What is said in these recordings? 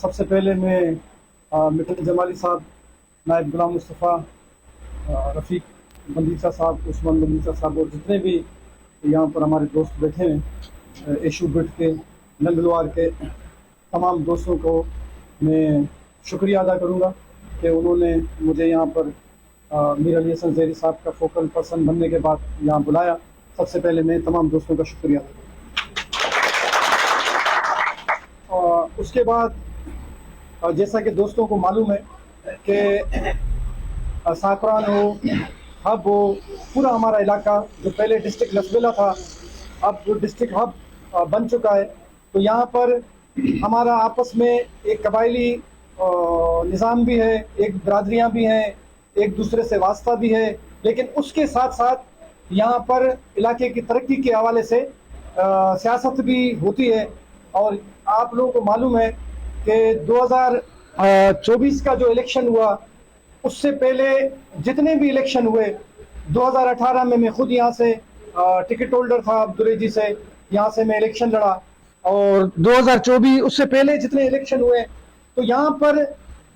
سب سے پہلے میں مٹل جمالی صاحب، نائب غلام مصطفیٰ، رفیق بندیچہ صاحب، عثمان بندیچہ صاحب اور جتنے بھی یہاں پر ہمارے دوست بیٹھے ہیں، ایشو بٹ کے، ننگلوار کے تمام دوستوں کو میں شکریہ ادا کروں گا کہ انہوں نے مجھے یہاں پر میر علی حسن زیری صاحب کا فوکل پرسن بننے کے بعد یہاں بلایا۔ سب سے پہلے میں تمام دوستوں کا شکریہ ادا کروں گا۔ اس کے بعد جیسا کہ دوستوں کو معلوم ہے کہ ساکران ہو، ہب ہو، پورا ہمارا علاقہ جو پہلے ڈسٹرکٹ لسبیلا تھا اب جو ڈسٹرکٹ ہب بن چکا ہے، تو یہاں پر ہمارا آپس میں ایک قبائلی نظام بھی ہے، ایک برادریاں بھی ہیں، ایک دوسرے سے واسطہ بھی ہے، لیکن اس کے ساتھ ساتھ یہاں پر علاقے کی ترقی کے حوالے سے سیاست بھی ہوتی ہے۔ اور آپ لوگوں کو معلوم ہے کہ 2024 کا جو الیکشن ہوا، اس سے پہلے جتنے بھی الیکشن ہوئے، 2018 میں خود یہاں سے ٹکٹ ہولڈر تھا عبدالرجی سے، یہاں سے میں الیکشن لڑا، اور 2024 اس سے پہلے جتنے الیکشن ہوئے، تو یہاں پر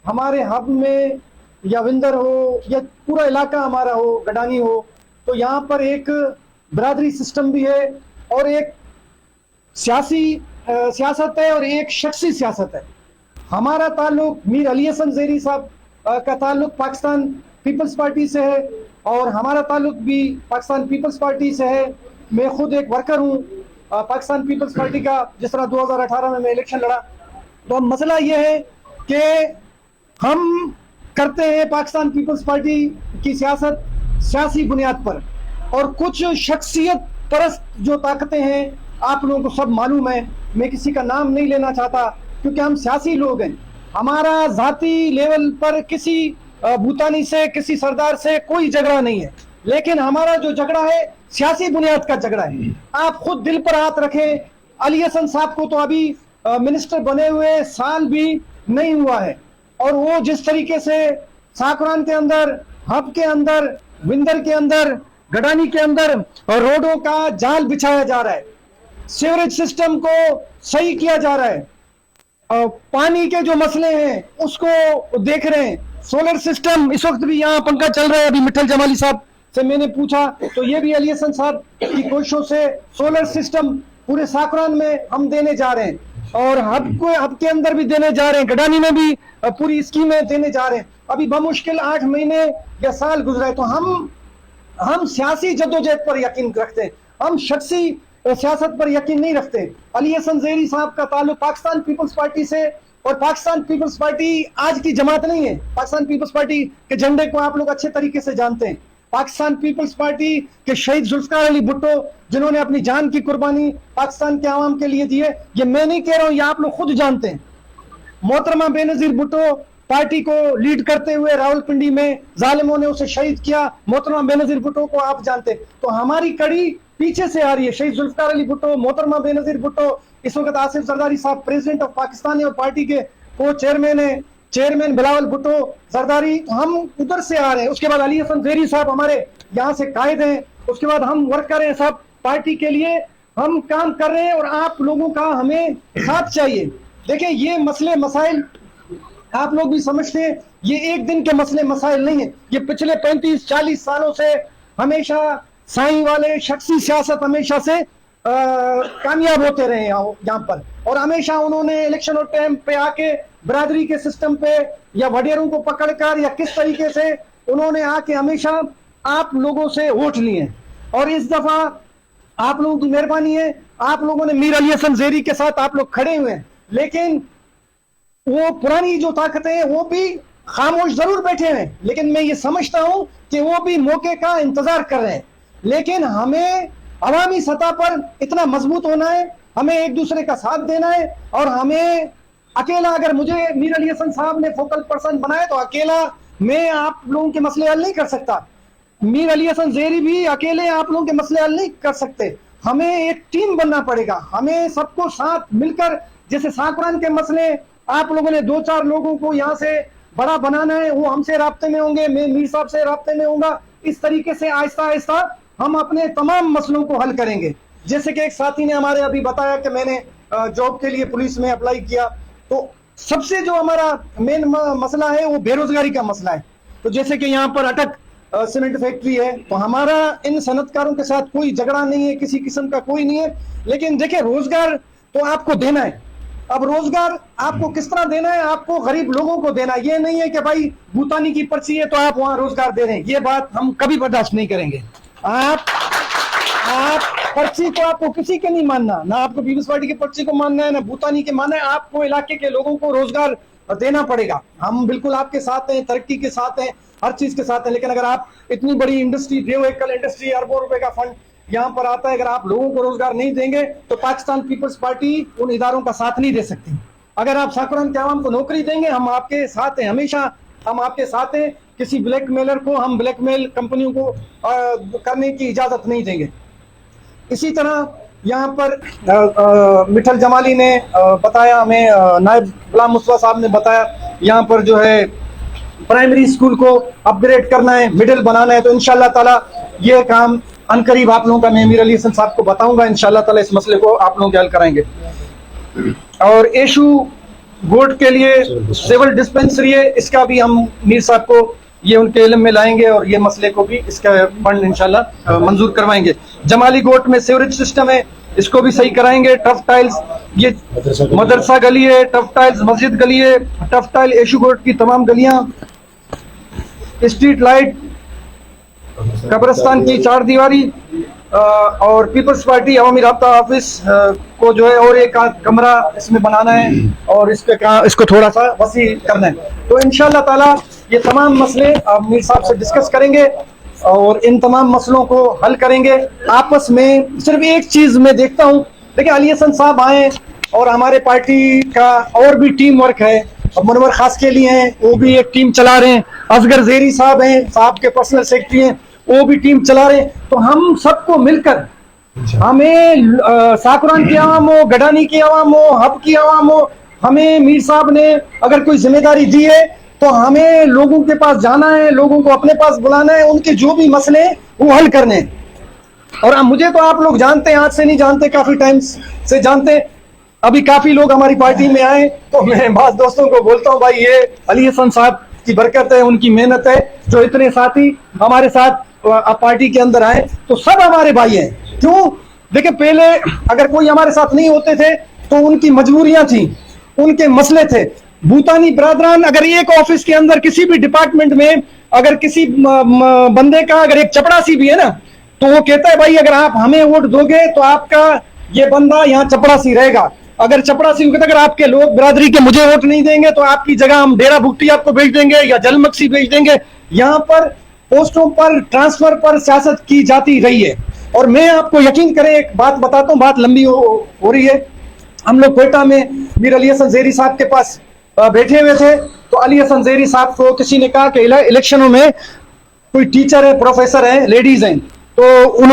ہمارے ہب میں یا وندر ہو یا پورا علاقہ ہمارا ہو، گڈانی ہو، تو یہاں پر ایک برادری سسٹم بھی ہے اور ایک سیاست ہے اور ایک شخصی سیاست ہے۔ ہمارا تعلق میر علی حسن زیری صاحب کا تعلق پاکستان پیپلز پارٹی سے ہے، اور ہمارا تعلق بھی پاکستان پیپلز پارٹی سے ہے۔ میں خود ایک ورکر ہوں پاکستان پیپلز پارٹی کا، جس طرح 2018 میں الیکشن لڑا۔ تو مسئلہ یہ ہے کہ ہم کرتے ہیں پاکستان پیپلز پارٹی کی سیاست سیاسی بنیاد پر، اور کچھ شخصیت پرست جو طاقتیں ہیں آپ لوگوں کو سب معلوم ہے، میں کسی کا نام نہیں لینا چاہتا کیونکہ ہم سیاسی لوگ ہیں۔ ہمارا ذاتی لیول پر کسی بھوتانی سے، کسی سردار سے کوئی جھگڑا نہیں ہے، لیکن ہمارا جو جھگڑا ہے سیاسی بنیاد کا جھگڑا ہے۔ آپ خود دل پر ہاتھ رکھیں، علی حسن صاحب کو تو ابھی منسٹر بنے ہوئے سال بھی نہیں ہوا ہے، اور وہ جس طریقے سے ساکران کے اندر، ہب کے اندر، وندر کے اندر، گڈانی کے اندر روڈوں کا جال بچھایا جا رہا ہے، سیوریج سسٹم کو صحیح کیا جا رہا ہے، پانی کے جو مسئلے ہیں اس کو دیکھ رہے ہیں، سولر سسٹم اس وقت بھی یہاں پنکھا چل رہا ہے، ابھی مٹھل جمالی صاحب سے میں نے پوچھا تو یہ بھی علی حسن صاحب کی کوششوں سے سولر سسٹم پورے ساکران میں ہم دینے جا رہے ہیں، اور ہب کے اندر بھی دینے جا رہے ہیں، گڈانی میں بھی پوری اسکیمیں دینے جا رہے ہیں۔ ابھی بمشکل 8 مہینے یا سال گزرے، تو ہم سیاسی جدوجہد پر یقین رکھتے ہیں، ہم شخصی سیاست پر یقین نہیں رکھتے۔ علی حسن زیری صاحب کا تعلق پاکستان پیپلز پارٹی سے، اور پاکستان پیپلز پارٹی آج کی جماعت نہیں ہے۔ پاکستان پیپلز پارٹی کے جھنڈے کو آپ لوگ اچھے طریقے سے جانتے ہیں۔ پاکستان پیپلز پارٹی کے شہید ذوالفقار علی بھٹو، جنہوں نے اپنی جان کی قربانی پاکستان کے عوام کے لیے دی ہے، یہ میں نہیں کہہ رہا ہوں، یہ آپ لوگ خود جانتے ہیں۔ محترمہ بے نظیر بھٹو پارٹی کو لیڈ کرتے ہوئے راولپنڈی میں ظالموں نے اسے شہید کیا، محترمہ بے نظیر بھٹو کو آپ جانتے ہیں۔ تو ہماری کڑی پیچھے سے آ رہی ہے، شہید ذوالفقار علی بھٹو، محترمہ بے نظیر بھٹو، اس وقت آصف زرداری صاحب پریزیڈنٹ آف پاکستان ہے اور پارٹی کے کو چیئرمین ہیں، چیئرمین بلاول بھٹو زرداری، ہم ادھر سے آ رہے ہیں۔ اس کے بعد علی حسن زیری صاحب ہمارے یہاں سے قائد ہیں، اس کے بعد ہم ورکر ہیں، سب پارٹی کے لیے ہم کام کر رہے ہیں، اور آپ لوگوں کا ہمیں ساتھ چاہیے۔ دیکھیں یہ مسئلے مسائل آپ لوگ بھی سمجھتے ہیں، یہ ایک دن کے مسئلے مسائل نہیں ہیں، یہ پچھلے 35-40 سالوں سے ہمیشہ سائیں والے شخصی سیاست ہمیشہ سے کامیاب ہوتے رہے یہاں پر، اور ہمیشہ انہوں نے الیکشن اور ٹائم پہ آ کے برادری کے سسٹم پہ یا وڈیروں کو پکڑ کر یا کس طریقے سے انہوں نے آ کے ہمیشہ آپ لوگوں سے ووٹ لیے ہیں۔ اور اس دفعہ آپ لوگوں کی مہربانی ہے، آپ لوگوں نے میر علی حسن زیری کے ساتھ آپ لوگ کھڑے ہوئے ہیں، لیکن وہ پرانی جو طاقتیں ہیں وہ بھی خاموش ضرور بیٹھے ہیں، لیکن میں یہ سمجھتا ہوں کہ وہ بھی موقع کا انتظار کر رہے ہیں۔ لیکن ہمیں عوامی سطح پر اتنا مضبوط ہونا ہے، ہمیں ایک دوسرے کا ساتھ دینا ہے، اور ہمیں اکیلا، اگر مجھے میر علی حسن صاحب نے فوکل پرسن بنایا تو اکیلا میں آپ لوگوں کے مسئلے حل نہیں کر سکتا، میر علی حسن زیری بھی اکیلے آپ لوگوں کے مسئلے حل نہیں کر سکتے، ہمیں ایک ٹیم بننا پڑے گا، ہمیں سب کو ساتھ مل کر، جیسے ساکران کے مسئلے آپ لوگوں نے 2-4 لوگوں کو یہاں سے بڑا بنانا ہے، وہ ہم سے رابطے میں ہوں گے، میں میر صاحب سے رابطے میں ہوں گا، اس طریقے سے آہستہ آہستہ ہم اپنے تمام مسئلوں کو حل کریں گے۔ جیسے کہ ایک ساتھی نے ہمارے ابھی بتایا کہ میں نے جاب کے لیے پولیس میں اپلائی کیا، تو سب سے جو ہمارا مین مسئلہ ہے وہ بے روزگاری کا مسئلہ ہے. تو جیسے کہ یہاں پر اٹک سیمنٹ فیکٹری ہے, تو ہمارا ان صنعت کاروں کے ساتھ کوئی جھگڑا نہیں ہے, کسی قسم کا کوئی نہیں ہے, لیکن دیکھیں روزگار تو آپ کو دینا ہے. اب روزگار آپ کو کس طرح دینا ہے؟ آپ کو غریب لوگوں کو دینا ہے. یہ نہیں ہے کہ بھائی بھوتانی کی پرچی ہے تو آپ وہاں روزگار دے رہے ہیں, یہ بات ہم کبھی برداشت نہیں کریں گے. آپ پرچی کو آپ کو کسی کے نہیں ماننا, نہ آپ کو پیپلز پارٹی کی پرچی کو ماننا ہے, نہ بھوتانی کے ماننا ہے. آپ کو علاقے کے لوگوں کو روزگار دینا پڑے گا. ہم بالکل آپ کے ساتھ ہیں, ترقی کے ساتھ ہیں, ہر چیز کے ساتھ ہیں, لیکن اگر آپ اتنی بڑی انڈسٹری, ڈیو ایکل انڈسٹری, اربوں روپے کا فنڈ یہاں پر آتا ہے, اگر آپ لوگوں کو روزگار نہیں دیں گے تو پاکستان پیپلز پارٹی ان اداروں کا ساتھ نہیں دے سکتی. اگر آپ ساکران کے عوام کو نوکری دیں گے, ہم آپ کے ساتھ ہیں, ہمیشہ ہم آپ کے ساتھ ہیں. کسی بلیک میلر کو ہم بلیک میل کمپنیوں کو کرنے کی اجازت نہیں دیں گے. اسی طرح یہاں پر مٹھل جمالی نے بتایا, ہمیں نائب غلام مصطفیٰ صاحب نے بتایا, یہاں پر جو ہے پرائمری اسکول کو اپ گریڈ کرنا ہے, مڈل بنانا ہے. تو انشاءاللہ تعالی یہ کام ان قریب آپ لوگوں کا میں امیر علی حسن صاحب کو بتاؤں گا. انشاءاللہ تعالی اس مسئلے کو آپ لوگوں کے حل کرائیں گے. اور ایشو گوٹ کے لیے سیول ڈسپینسری ہے, اس کا بھی ہم میر صاحب کو یہ ان کے علم میں لائیں گے, اور یہ مسئلے کو بھی اس کا فنڈ انشاءاللہ منظور کروائیں گے. جمالی گوٹ میں سیوریج سسٹم ہے, اس کو بھی صحیح کرائیں گے. ٹف ٹائلز, یہ مدرسہ گلی ہے, ٹف ٹائلز مسجد گلی ہے, ٹف ٹائل ایشو گوٹ کی تمام گلیاں, اسٹریٹ لائٹ, قبرستان کی 4 دیواری, اور پیپلز پارٹی عوامی رابطہ آفس کو جو ہے اور ایک کمرہ اس میں بنانا ہے, اور اس کو تھوڑا سا وسیع کرنا ہے. تو انشاءاللہ تعالی یہ تمام مسئلے آپ میر صاحب سے ڈسکس کریں گے, اور ان تمام مسئلوں کو حل کریں گے آپس میں. صرف ایک چیز میں دیکھتا ہوں, دیکھیں علی حسن صاحب آئے اور ہمارے پارٹی کا اور بھی ٹیم ورک ہے, منور خاص کے لیے ہیں, وہ بھی ایک ٹیم چلا رہے ہیں. اصغر زیری صاحب ہیں, صاحب کے پرسنل سیکرٹری ہیں, وہ بھی ٹیم چلا رہے ہیں. تو ہم سب کو مل کر, ہمیں ساکران کی عوام ہو, گڈانی کی عوام ہو, ہب کی عوام ہو, ہمیں میر صاحب نے اگر کوئی ذمہ داری دی ہے تو ہمیں لوگوں کے پاس جانا ہے, لوگوں کو اپنے پاس بلانا ہے, ان کے جو بھی مسئلے ہیں وہ حل کرنے ہیں. اور مجھے تو آپ لوگ جانتے ہیں, آج سے نہیں جانتے, کافی ٹائم سے جانتے. ابھی کافی لوگ ہماری پارٹی میں آئے, تو میں بعض دوستوں کو بولتا ہوں بھائی یہ علی حسن صاحب کی برکت ہے, ان کی محنت ہے, جو اتنے ساتھی ہمارے ساتھ پارٹی کے اندر آئے. تو سب ہمارے بھائی ہیں. کیوں؟ دیکھیں پہلے اگر کوئی ہمارے ساتھ نہیں ہوتے تھے تو ان کی مجبوریاں تھیں, ان کے مسئلے تھے. بھوتانی برادران اگر ایک آفس کے اندر کسی بھی ڈپارٹمنٹ میں اگر کسی بندے کا اگر ایک چپڑاسی بھی ہے نا, تو وہ کہتا ہے بھائی اگر آپ ہمیں ووٹ دو گے تو آپ کا یہ بندہ یہاں چپڑاسی رہے گا. اگر چپڑاسی اگر آپ کے لوگ برادری کے مجھے ووٹ نہیں دیں گے تو آپ کی جگہ ہم ڈیرا بھگتی آپ کو بھیج دیں گے, یا جل مکسی بھیج دیں گے. یہاں پر پوسٹوں پر, ٹرانسفر پر سیاست کی جاتی رہی ہے. اور میں آپ کو یقین کریں, ایک بات بتاتا ہوں, بات لمبی ہو رہی ہے. ہم لوگ کوئٹہ میں میر علی حسن زیری صاحب کے پاس بیٹھے ہوئے تھے, تو علی حسن زیری صاحب کو کسی نے کہا کہ الیکشنوں میں کوئی ٹیچر ہے, پروفیسر ہے, لیڈیز ہیں, تو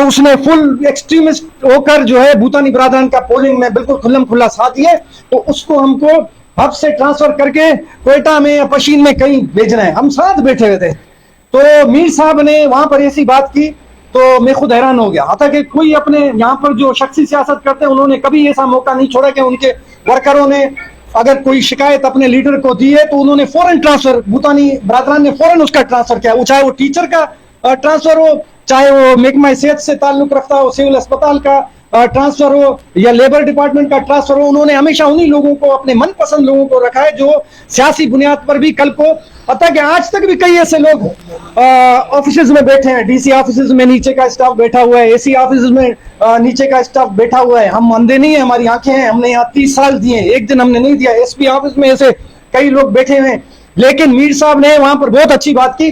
اس نے فل ایکسٹریمسٹ ہو کر جو ہے بھوتانی برادران کا پولنگ میں بالکل کھلم کھلا ساتھ دیے. تو اس کو ہم کو ہب سے ٹرانسفر کر کے کوئٹہ میں یا پشین میں کہیں بھیجنا ہے. ہم ساتھ بیٹھے ہوئے تھے, تو میر صاحب نے وہاں پر ایسی بات کی تو میں خود حیران ہو گیا. حتیٰ کہ کوئی اپنے یہاں پر جو شخصی سیاست کرتے ہیں انہوں نے کبھی ایسا موقع نہیں چھوڑا کہ ان کے ورکروں نے اگر کوئی شکایت اپنے لیڈر کو دی ہے تو انہوں نے فوراً ٹرانسفر, بھوتانی برادران نے فوراً اس کا ٹرانسفر کیا, چاہے وہ ٹیچر کا ٹرانسفر ہو, چاہے وہ محکمہ صحت سے تعلق رکھتا ہو, سول اسپتال کا ٹرانسفر ہو, یا لیبر ڈپارٹمنٹ کا ٹرانسفر ہو. انہوں نے ہمیشہ انہی لوگوں کو, اپنے من پسند لوگوں کو رکھا ہے جو سیاسی بنیاد پر بھی کل کو, حتیٰ کہ آج تک بھی کئی ایسے لوگ آفیسز میں بیٹھے ہیں, ڈی سی آفیسز میں نیچے کا اسٹاف بیٹھا ہوا ہے, اے سی آفیسز میں نیچے کا اسٹاف بیٹھا ہوا ہے. ہم اندھے نہیں ہیں, ہماری آنکھیں ہیں, ہم نے یہاں 30 سال دیے ہیں, ایک دن ہم نے نہیں دیا. ایس پی آفس میں ایسے کئی لوگ بیٹھے ہوئے ہیں. لیکن میر صاحب نے وہاں پر بہت اچھی بات کی.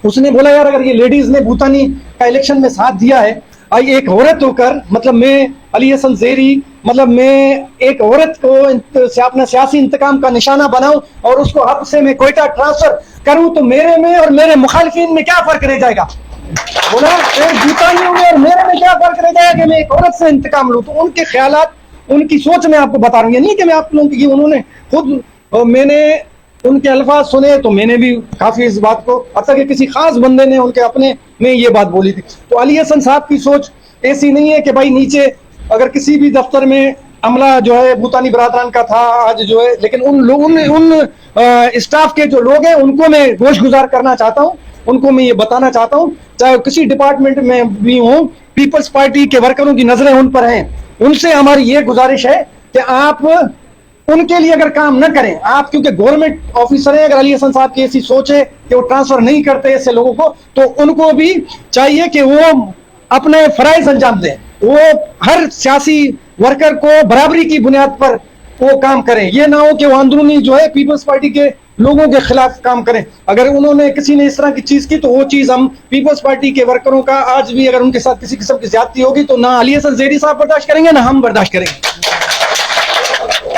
اس نے بولا یار اگر یہ لیڈیز نے بھوتانی کا الیکشن میں ساتھ دیا ہے, ایک عورت ہو کر, مطلب میں علی حسن زیری, مطلب میں ایک عورت کو اپنا سیاسی انتقام کا نشانہ بناؤں اور اس کو ہب سے میں کوئٹہ ٹرانسفر کروں, تو میرے میں اور میرے مخالفین میں کیا فرق رہ جائے گا؟ بولا بھوتانیوں میں اور میرے میں کیا فرق رہ جائے گا کہ میں ایک عورت سے انتقام لوں. تو ان کے خیالات, ان کی سوچ میں آپ کو بتا رہا ہوں. یہ نہیں کہ میں آپ لوگوں کی, انہوں نے خود, میں نے ان کے الفاظ سنے تو میں نے بھی کافی اس بات کو, حتیٰ کہ کسی خاص بندے نے ان کے اپنے میں یہ بات بولی تھی. تو علی حسن صاحب کی سوچ ایسی نہیں ہے کہ بھائی نیچے اگر کسی بھی دفتر میں عملہ جو ہے بھوتانی برادران کا تھا آج جو ہے, لیکن ان لوگوں نے ان اسٹاف کے جو لوگ ہیں ان کو میں گوش گزار کرنا چاہتا ہوں, ان کو میں یہ بتانا چاہتا ہوں, چاہے کسی ڈپارٹمنٹ میں بھی ہوں, پیپلز پارٹی کے ورکروں کی نظریں ان پر ہیں. ان سے ہماری یہ گزارش ہے کہ آپ ان کے لیے اگر کام نہ کریں, آپ کیونکہ گورنمنٹ آفیسر ہیں, اگر علی حسن صاحب کی ایسی سوچ ہے کہ وہ ٹرانسفر نہیں کرتے ایسے لوگوں کو, تو ان کو بھی چاہیے کہ وہ اپنے فرائض انجام دیں, وہ ہر سیاسی ورکر کو برابری کی بنیاد پر وہ کام کریں. یہ نہ ہو کہ وہ اندرونی جو ہے پیپلز پارٹی کے لوگوں کے خلاف کام کریں. اگر انہوں نے کسی نے اس طرح کی چیز کی تو وہ چیز ہم پیپلز پارٹی کے ورکروں کا آج بھی اگر ان کے ساتھ کسی قسم کی زیادتی ہوگی تو نہ علی حسن زیری صاحب برداشت کریں گے, نہ ہم برداشت کریں گے.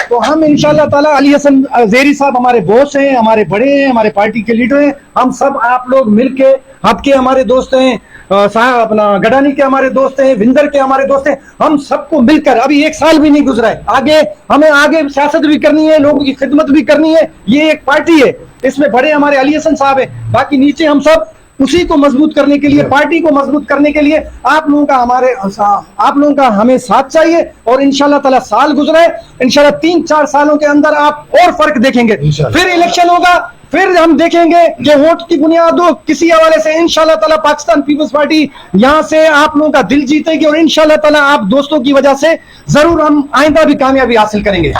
تو ہم انشاءاللہ تعالی, علی حسن زیری صاحب ہمارے باس ہیں, ہمارے بڑے ہیں, ہمارے پارٹی کے لیڈر ہیں, ہم سب آپ لوگ مل کے, آپ کے ہمارے دوست ہیں, اپنا گڈانی کے ہمارے دوست ہیں, وندر کے ہمارے دوست ہیں, ہم سب کو مل کر, ابھی 1 سال بھی نہیں گزرا ہے, آگے ہمیں آگے سیاست بھی کرنی ہے, لوگوں کی خدمت بھی کرنی ہے. یہ ایک پارٹی ہے, اس میں بڑے ہمارے علی حسن صاحب ہیں, باقی نیچے ہم سب اسی کو مضبوط کرنے کے لیے, پارٹی کو مضبوط کرنے کے لیے آپ لوگوں کا ہمیں ساتھ چاہیے. اور انشاءاللہ تعالی سال گزرا ہے, انشاءاللہ 3-4 سالوں کے اندر آپ اور فرق دیکھیں گے. پھر الیکشن ہوگا, پھر ہم دیکھیں گے کہ ووٹ کی بنیاد ہو کسی حوالے سے, انشاءاللہ تعالی پاکستان پیپلز پارٹی یہاں سے آپ لوگوں کا دل جیتے گی, اور انشاءاللہ تعالی آپ دوستوں کی وجہ سے ضرور ہم آئندہ بھی کامیابی حاصل کریں گے.